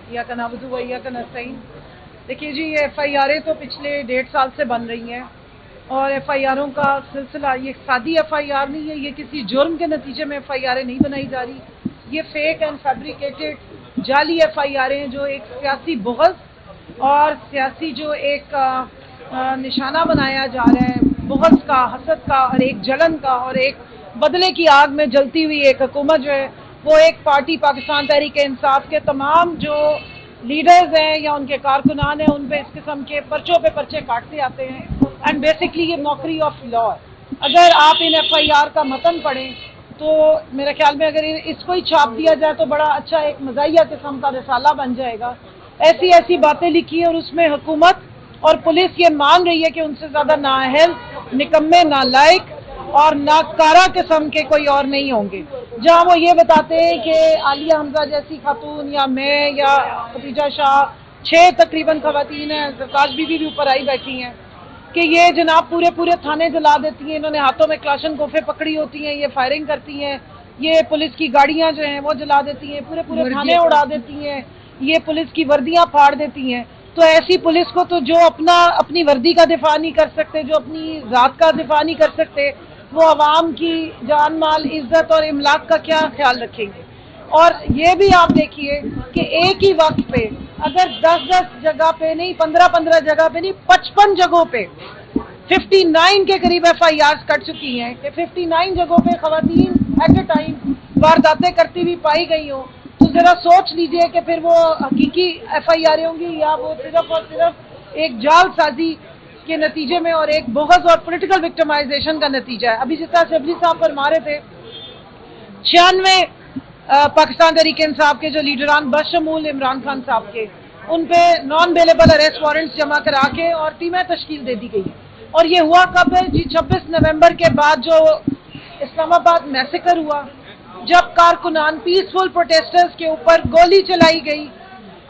इय्याका नअबुदु व इय्याका नस्तईन। देखिए जी, ये FIR तो पिछले 1.5 साल से बन रही हैं और FIRों का सिलसिला, ये सादी FIR नहीं है, ये किसी जुर्म के नतीजे में FIR नहीं बनाई जा रही, ये फेक एंड फैब्रिकेटेड जाली FIR हैं जो एक सियासी बुग़्ज़ और सियासी जो एक निशाना बनाया जा रहा है बुग़्ज़ का, हसद का और एक जलन का और एक बदले की आग में जलती हुई एक हुकूमत जो है वो एक पार्टी पाकिस्तान तहरीक-ए-इंसाफ के तमाम जो लीडर्स हैं या उनके कारकुनान हैं उन पे इस किस्म के पर्चों पे पर्चे काटते आते हैं एंड बेसिकली ये मॉकरी ऑफ लॉ है। अगर आप इन FIR का मतन पढ़ें तो मेरे ख्याल में अगर इसको ही छाप दिया जाए तो बड़ा अच्छा एक मज़ाहिया किस्म का रिसाला बन जाएगा। ऐसी ऐसी बातें लिखी और उसमें हुकूमत और पुलिस ये मान रही है कि उनसे ज़्यादा नाअहल, निकम्मे, नालायक और नाकारा किस्म के कोई और नहीं होंगे। जहाँ वो ये बताते हैं कि आलिया हमजा जैसी खातून या मैं या खदीजा शाह, 6 तकरीबन खवातीन हैं, सरताज बीबी भी ऊपर आई बैठी हैं, कि ये जनाब पूरे पूरे थाने जला देती हैं, इन्होंने हाथों में क्लाशन कोफे पकड़ी होती हैं, ये फायरिंग करती हैं, ये पुलिस की गाड़ियाँ जो हैं वो जला देती हैं, पूरे पूरे थाने उड़ा देती हैं, ये पुलिस की वर्दियाँ फाड़ देती हैं। तो ऐसी पुलिस को तो जो अपनी वर्दी का दिफा नहीं कर सकते, जो अपनी ज़ात का दिफा नहीं कर सकते, वो अवाम की जान माल, इज्जत और इमलाक का क्या ख्याल रखेंगे। और ये भी आप देखिए कि एक ही वक्त पे अगर 10-10 जगह पे नहीं, 15-15 जगह पे नहीं, 55 जगहों पे 59 के करीब FIRs कट चुकी हैं कि 59 जगहों पे खवातीन एट ए टाइम वारदातें करती हुई पाई गई हो, तो ज़रा सोच लीजिए कि फिर वो हकीकी FIR होंगी या वो सिर्फ और सिर्फ एक जालसाजी के नतीजे में और एक बुग़्ज़ और पॉलिटिकल विक्टिमाइजेशन का नतीजा है। अभी जिस तरह शबली साहब फरमा रहे थे, 96 पाकिस्तान तहरीक-ए-इंसाफ के जो लीडरान बशमूल इमरान खान साहब के, उन पे नॉन बेलेबल अरेस्ट वारंट्स जमा करा के और टीमें तश्कील दे दी गई। और ये हुआ कब है जी? 26 नवंबर के बाद जो इस्लामाबाद मैसेकर हुआ, जब कारकुनान पीसफुल प्रोटेस्टर्स के ऊपर गोली चलाई गई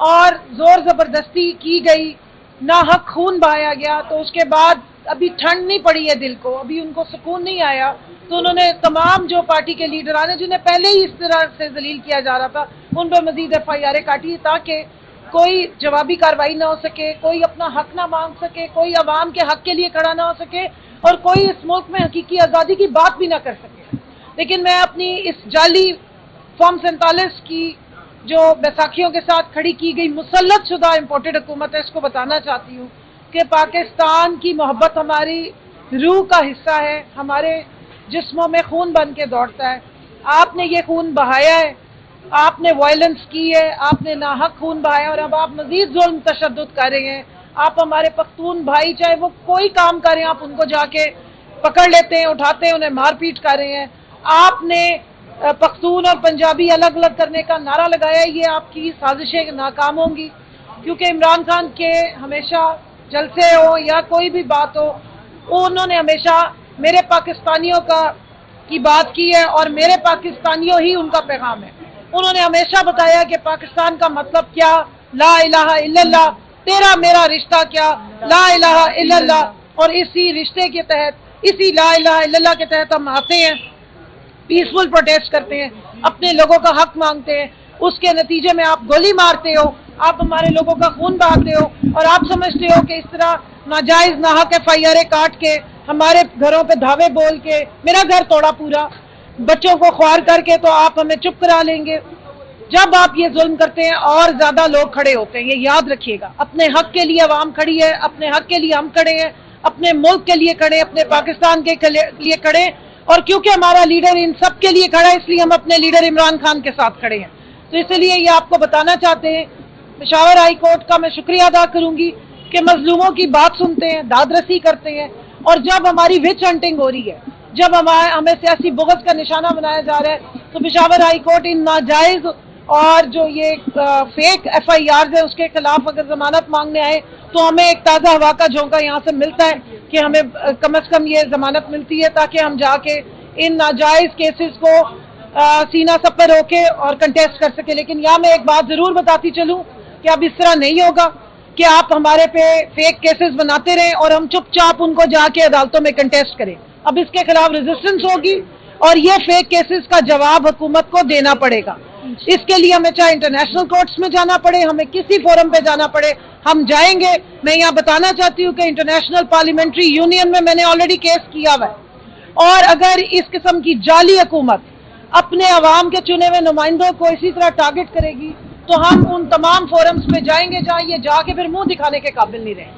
और जोर जबरदस्ती की गई, ना हक खून बहाया गया, तो उसके बाद अभी ठंड नहीं पड़ी है दिल को, अभी उनको सुकून नहीं आया, तो उन्होंने तमाम जो पार्टी के लीडरान हैं जिन्हें पहले ही इस तरह से जलील किया जा रहा था, उन पर मजीद FIR काटी ताकि कोई जवाबी कार्रवाई ना हो सके, कोई अपना हक ना मांग सके, कोई अवाम के हक के लिए खड़ा ना हो सके और कोई इस मुल्क में हकीकी आज़ादी की बात भी ना कर सके। लेकिन मैं अपनी इस जाली फॉर्म 47 की जो बैसाखियों के साथ खड़ी की गई मुसल्लत शुदा इम्पोर्टेड हुकूमत है, इसको बताना चाहती हूँ कि पाकिस्तान की मोहब्बत हमारी रूह का हिस्सा है, हमारे जिस्मों में खून बन के दौड़ता है। आपने ये खून बहाया है, आपने वायलेंस की है, आपने नाहक खून बहाया और अब आप मजीद जुल्म तशद्दुद कर रहे हैं। आप हमारे पख्तून भाई, चाहे वो कोई काम करें, आप उनको जाके पकड़ लेते हैं, उठाते हैं, उन्हें मारपीट कर रहे हैं। आपने पख्तून और पंजाबी अलग अलग करने का नारा लगाया, ये आपकी साजिशें नाकाम होंगी, क्योंकि इमरान खान के हमेशा जलसे हो या कोई भी बात हो, उन्होंने हमेशा मेरे पाकिस्तानियों की बात की है और मेरे पाकिस्तानियों ही उनका पैगाम है। उन्होंने हमेशा बताया कि पाकिस्तान का मतलब क्या, ला इलाहा इल्लल्लाह, तेरा मेरा रिश्ता क्या, ला इलाहा इल्लल्लाह, और इसी रिश्ते के तहत, इसी ला इलाहा इल्लल्लाह के तहत हम आते हैं, पीसफुल प्रोटेस्ट करते हैं, अपने लोगों का हक मांगते हैं, उसके नतीजे में आप गोली मारते हो, आप हमारे लोगों का खून बहाते हो और आप समझते हो कि इस तरह नाजायज नाहक FIR काट के, हमारे घरों पे धावे बोल के, मेरा घर तोड़ा पूरा, बच्चों को ख्वार करके, तो आप हमें चुप करा लेंगे। जब आप ये जुल्म करते हैं और ज्यादा लोग खड़े होते हैं, ये याद रखिएगा। अपने हक के लिए आवाम खड़ी है, अपने हक के लिए हम खड़े हैं, अपने मुल्क के लिए खड़े, अपने पाकिस्तान के लिए खड़े, और क्योंकि हमारा लीडर इन सब के लिए खड़ा है, इसलिए हम अपने लीडर इमरान खान के साथ खड़े हैं। तो इसलिए ये आपको बताना चाहते हैं, पेशावर हाई कोर्ट का मैं शुक्रिया अदा करूंगी कि मजलूमों की बात सुनते हैं, दादरसी करते हैं, और जब हमारी विच हंटिंग हो रही है, जब हमें सियासी बुग़्ज़ का निशाना बनाया जा रहा है, तो पेशावर हाई कोर्ट इन नाजायज और जो ये फेक FIRs है उसके खिलाफ अगर जमानत मांगने आए तो हमें एक ताज़ा हवा का झोंका यहाँ से मिलता है कि हमें कम से कम ये जमानत मिलती है, ताकि हम जाके इन नाजायज केसेस को सीना सपर होके और कंटेस्ट कर सके। लेकिन यहाँ मैं एक बात जरूर बताती चलूँ कि अब इस तरह नहीं होगा कि आप हमारे पे फेक केसेस बनाते रहें और हम चुपचाप उनको जाके अदालतों में कंटेस्ट करें। अब इसके खिलाफ रेजिस्टेंस होगी और ये फेक केसेस का जवाब हुकूमत को देना पड़ेगा। اس کے لیے ہمیں چاہے انٹرنیشنل کورٹس میں جانا پڑے, ہمیں کسی فورم پہ جانا پڑے, ہم جائیں گے. میں یہاں بتانا چاہتی ہوں کہ انٹرنیشنل پارلیمنٹری یونین میں نے آلریڈی کیس کیا ہوا ہے, اور اگر اس قسم کی جعلی حکومت اپنے عوام کے چنے ہوئے نمائندوں کو اسی طرح ٹارگٹ کرے گی تو ہم ان تمام فورمز پہ جائیں گے جہاں یہ جا کے پھر منہ دکھانے کے قابل نہیں رہیں.